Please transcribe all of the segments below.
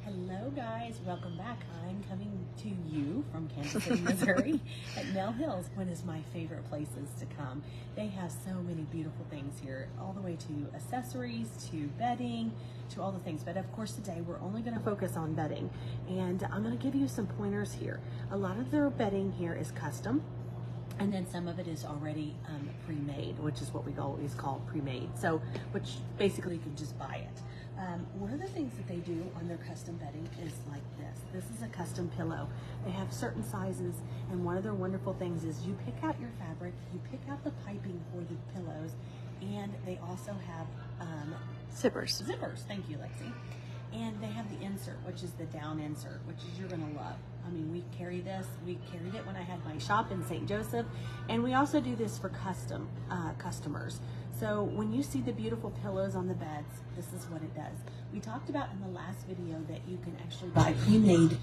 Hello guys, welcome back. I'm coming to you from Kansas City, Missouri at Nell Hills, one of my favorite places to come. They have so many beautiful things here, all the way to accessories, to bedding, to all the things. But of course today we're only going to focus on bedding, and I'm going to give you some pointers here. A lot of their bedding here is custom, and then some of it is already pre-made, which is what we always call pre-made. So, which basically you can just buy it. One of the things that they do on their custom bedding is like this. This is a custom pillow. They have certain sizes, and one of their wonderful things is you pick out your fabric, you pick out the piping for the pillows, and they also have zippers. Zippers, thank you, Lexi. And they have the insert, which is the down insert, which is you're gonna love. I mean, we carry this. We carried it when I had my shop in St. Joseph, and we also do this for customers. So when you see the beautiful pillows on the beds, this is what it does. We talked about in the last video that you can actually buy pre-made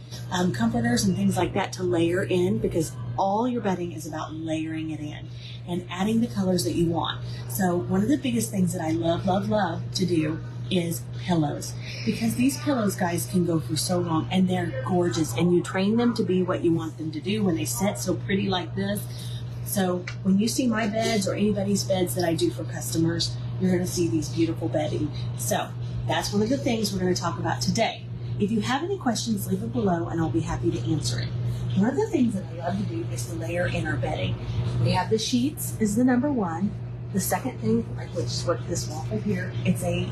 comforters and things like that to layer in, because all your bedding is about layering it in and adding the colors that you want. So one of the biggest things that I love to do is pillows, because these pillows, guys, can go for so long and they're gorgeous, and you train them to be what you want them to do when they sit so pretty like this. So when you see my beds or anybody's beds that I do for customers, you're going to see these beautiful bedding. So that's one of the things we're going to talk about today. If you have any questions, leave it below and I'll be happy to answer it. One of the things that I love to do is to layer in our bedding. We have the sheets is the number one. The second thing, which is what this waffle here, it's a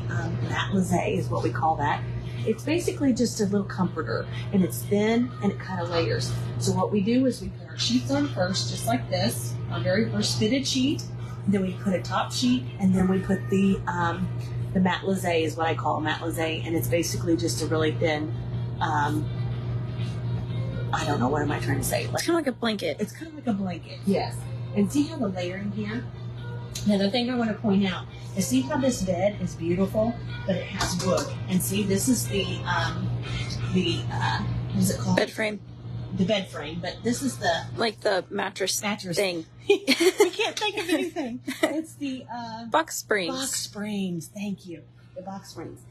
matelassé is what we call that. It's basically just a little comforter, and it's thin and it kind of layers. So what we do is we put our sheets on first, just like this, our very first fitted sheet. Then we put a top sheet, and then we put the matelassé is what I call a matelassé, and it's basically just a really thin, I don't know, what am I trying to say? It's kind of like a blanket. It's kind of like a blanket, yes. And see how the layering here? Another thing I want to point out is, see how this bed is beautiful, but it has wood. And see, this is the what is it called? Bed frame. The bed frame, but this is the like the mattress thing. We can't think of anything. It's the box springs. Box springs. Thank you. The box springs.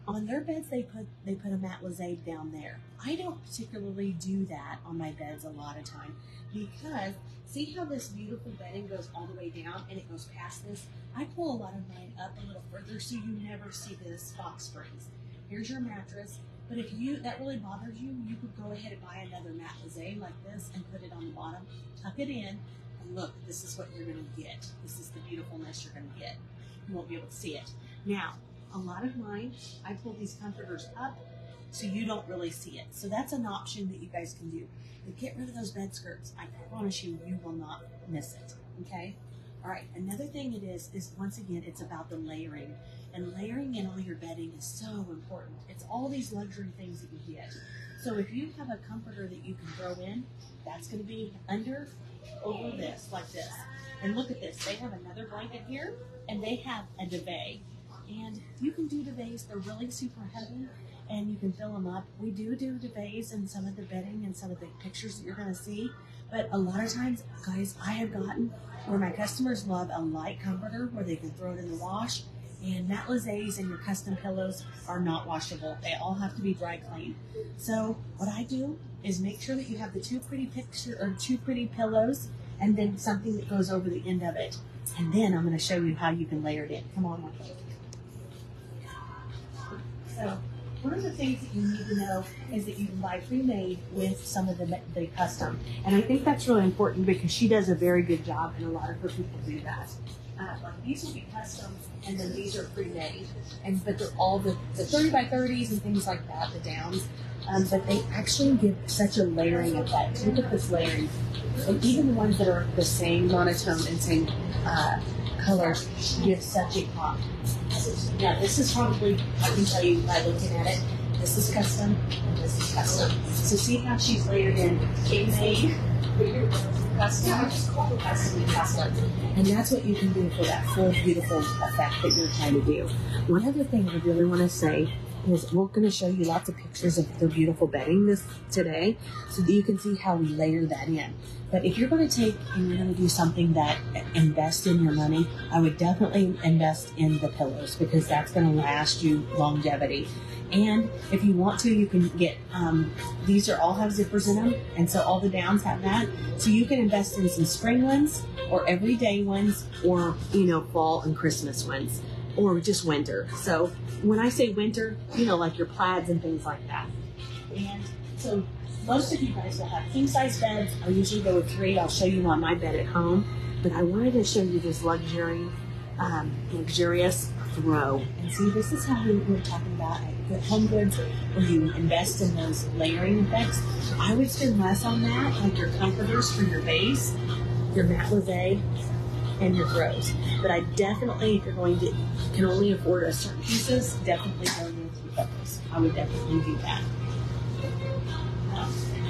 On their beds, they put a matelassé down there. I don't particularly do that on my beds a lot of time, because see how this beautiful bedding goes all the way down and it goes past this? I pull a lot of mine up a little further so you never see this box springs. Here's your mattress, but if that really bothers you, you could go ahead and buy another matelassé like this and put it on the bottom, tuck it in, and look, this is what you're going to get. This is the beautifulness you're going to get. You won't be able to see it. Now, a lot of mine, I pull these comforters up so you don't really see it. So that's an option that you guys can do. But get rid of those bed skirts. I promise you, you will not miss it. Okay? All right. Another thing it is once again, it's about the layering. And layering in all your bedding is so important. It's all these luxury things that you get. So if you have a comforter that you can throw in, that's going to be over this, like this. And look at this. They have another blanket here, and they have a duvet. And you can do duvets. They're really super heavy, and you can fill them up. We do duvets in some of the bedding and some of the pictures that you're going to see. But a lot of times, guys, I have gotten where my customers love a light comforter where they can throw it in the wash. And matelassés and your custom pillows are not washable. They all have to be dry cleaned. So what I do is make sure that you have the two pretty pillows, and then something that goes over the end of it. And then I'm going to show you how you can layer it in. Come on, with me. So one of the things that you need to know is that you can buy pre-made with some of the custom. And I think that's really important, because she does a very good job, and a lot of her people do that. Like these will be custom, and then these are pre-made. But they're all the 30 by 30s and things like that, the downs. But they actually give such a layering effect. Look at this layering. And even the ones that are the same monotone and same color give such a pop. Now this is probably, I can tell you by looking at it, this is custom and this is custom. So see how she's layered in pre-made, custom, custom, and custom. And that's what you can do for that full beautiful effect that you're trying to do. One other thing I really want to say is we're going to show you lots of pictures of their beautiful bedding today so that you can see how we layer that in. But if you're going to take and you're going to do something that invest in your money, I would definitely invest in the pillows because that's going to last you longevity. And if you want to, you can get, these all have zippers in them, and so all the downs have that. So you can invest in some spring ones or everyday ones or, fall and Christmas ones or just winter. So when I say winter, like your plaids and things like that. And so most of you guys will have king-size beds. I usually go with 3. I'll show you on my bed at home. But I wanted to show you this luxurious throw. And see, this is how we were talking about at Home Goods, where you invest in those layering effects. I would spend less on that, like your comforters for your base, your matelassé, and your throws. But I definitely, if you're going to, can only afford a certain pieces, definitely go with your pillows. I would definitely do that.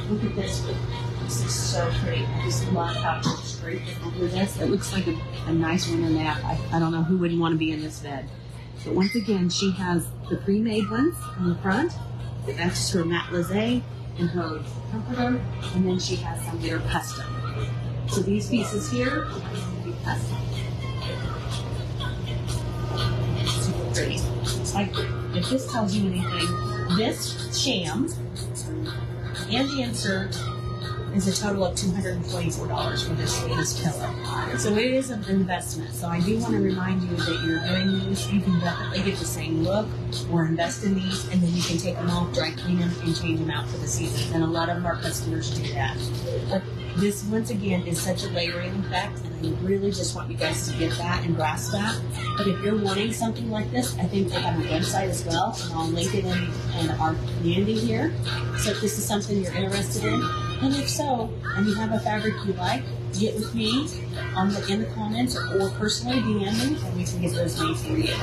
Look at this. This is so pretty. I just love how it's draped over this. It looks like a nice winter nap. I don't know who wouldn't want to be in this bed. But once again, she has the pre-made ones on the front. That's just her matelassé and her comforter. And then she has some that are custom. So these pieces here are going to be custom. Super pretty. It's like, if this tells you anything, this sham and the insert is a total of $224 for this pillow. So it is an investment. So I do want to remind you that you're doing these. You can definitely get the same look or invest in these, and then you can take them off, dry clean them, and change them out for the season. And a lot of our customers do that. But this, once again, is such a layering effect, and I really just want you guys to get that and grasp that. But if you're wanting something like this, I think they have a website as well, and I'll link it in our community here. So if this is something you're interested in, and if so, and you have a fabric you like, get with me in the comments or personally DM me, and we can get those made for you.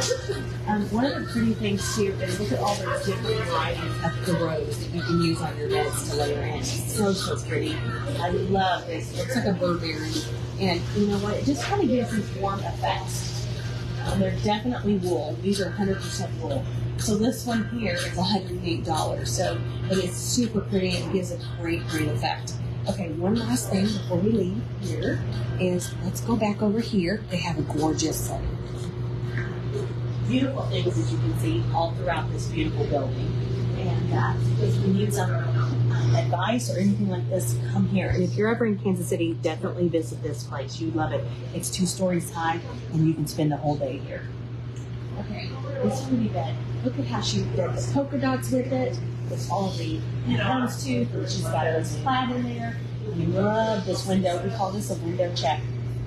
One of the pretty things here is look at all the different varieties of throws that you can use on your beds to layer in. It's so pretty. I love this. It looks like a Burberry. And you know what? It just kind of gives these warm effects. And they're definitely wool. These are 100% wool. So this one here is $108. But it's super pretty and it gives a great effect. Okay, one last thing before we leave here is let's go back over here. They have a gorgeous beautiful things that you can see all throughout this beautiful building. And if you need some advice or anything like this, come here. And if you're ever in Kansas City, definitely visit this place. You'd love it. It's 2 stories high, and you can spend the whole day here. Okay, this pretty bed. Look at how she did the polka dots with it. It's all the houndstooth. She's got this plaid in there. We love this window. We call this a window check.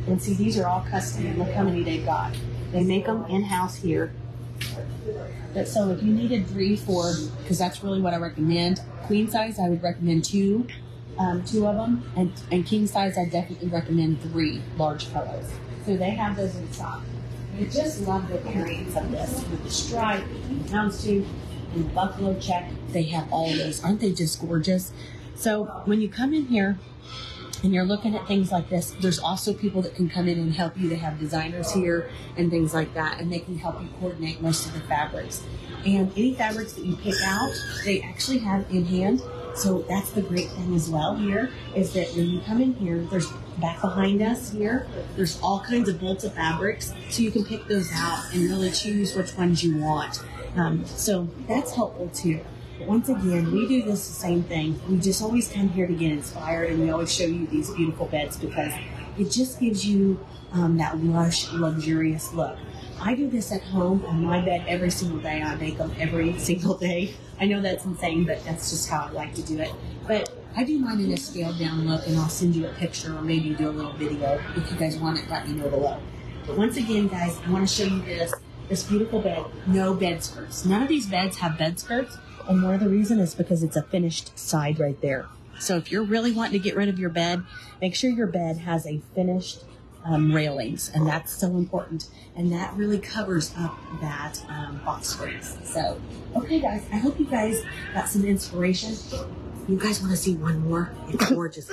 And see, these are all custom. And look how many they've got. They make them in-house here. But so if you needed 3, 4, because that's really what I recommend. Queen size, I would recommend 2 of them. And king size, I definitely recommend 3 large pillows. So they have those in stock. I just love the variants of this with the stripe and houndstooth and buffalo check. They have all these. Aren't they just gorgeous? So when you come in here and you're looking at things like this, there's also people that can come in and help you. They have designers here and things like that, and they can help you coordinate most of the fabrics. And any fabrics that you pick out, they actually have in hand. So that's the great thing as well here, is that when you come in here, there's back behind us here, there's all kinds of bolts of fabrics, so you can pick those out and really choose which ones you want. So that's helpful too. But once again, we do this the same thing. We just always come here to get inspired, and we always show you these beautiful beds because it just gives you that lush, luxurious look. I do this at home on my bed every single day. I make them every single day. I know that's insane, but that's just how I like to do it. But I do mine in a scaled down look, and I'll send you a picture or maybe do a little video. If you guys want it, let me know below. But once again, guys, I want to show you this beautiful bed. No bed skirts. None of these beds have bed skirts, and one of the reasons is because it's a finished side right there. So if you're really wanting to get rid of your bed, make sure your bed has a finished railings, and that's so important, and that really covers up that box springs. So, okay, guys, I hope you guys got some inspiration. You guys want to see one more? It's gorgeous.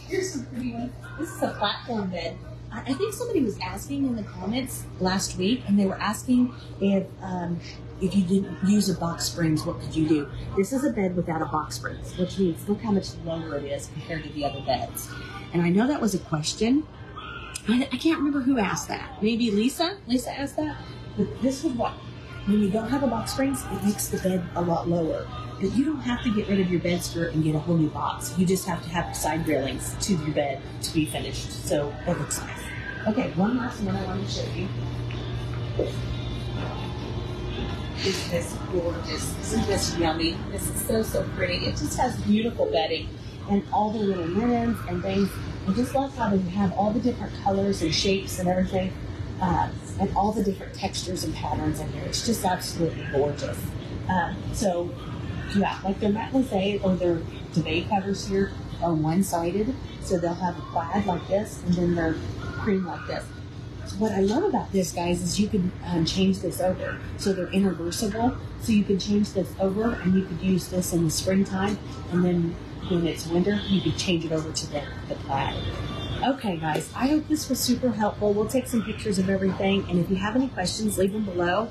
Here's some pretty one. This is a platform bed. I think somebody was asking in the comments last week, and they were asking if if you didn't use a box springs, what could you do? This is a bed without a box springs, which means look how much lower it is compared to the other beds. And I know that was a question. I can't remember who asked that. Maybe Lisa? Lisa asked that? But this is what, when you don't have a box springs, it makes the bed a lot lower. But you don't have to get rid of your bed skirt and get a whole new box. You just have to have side railings to your bed to be finished. So it looks nice. Okay, one last one I want to show you. Is this gorgeous? Isn't this yummy? This is so, so pretty. It just has beautiful bedding and all the little linens and things. I just love how they have all the different colors and shapes and everything, and all the different textures and patterns in here. It's just absolutely gorgeous. So, yeah, like their matelassé or their duvet covers here are one-sided, so they'll have a plaid like this, and then they're cream like this. So what I love about this, guys, is you can change this over. So they're interversible, so you can change this over, and you could use this in the springtime, and then when it's winter, you could change it over to the plaid. Okay, guys, I hope this was super helpful. We'll take some pictures of everything, and if you have any questions, leave them below.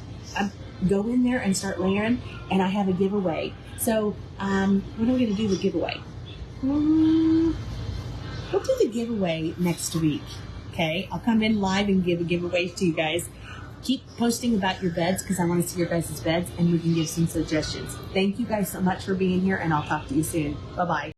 Go in there and start layering, and I have a giveaway. So, what are we going to do with the giveaway? We'll do the giveaway next week, okay? I'll come in live and give a giveaway to you guys. Keep posting about your beds because I want to see your guys' beds, and we can give some suggestions. Thank you guys so much for being here, and I'll talk to you soon. Bye-bye.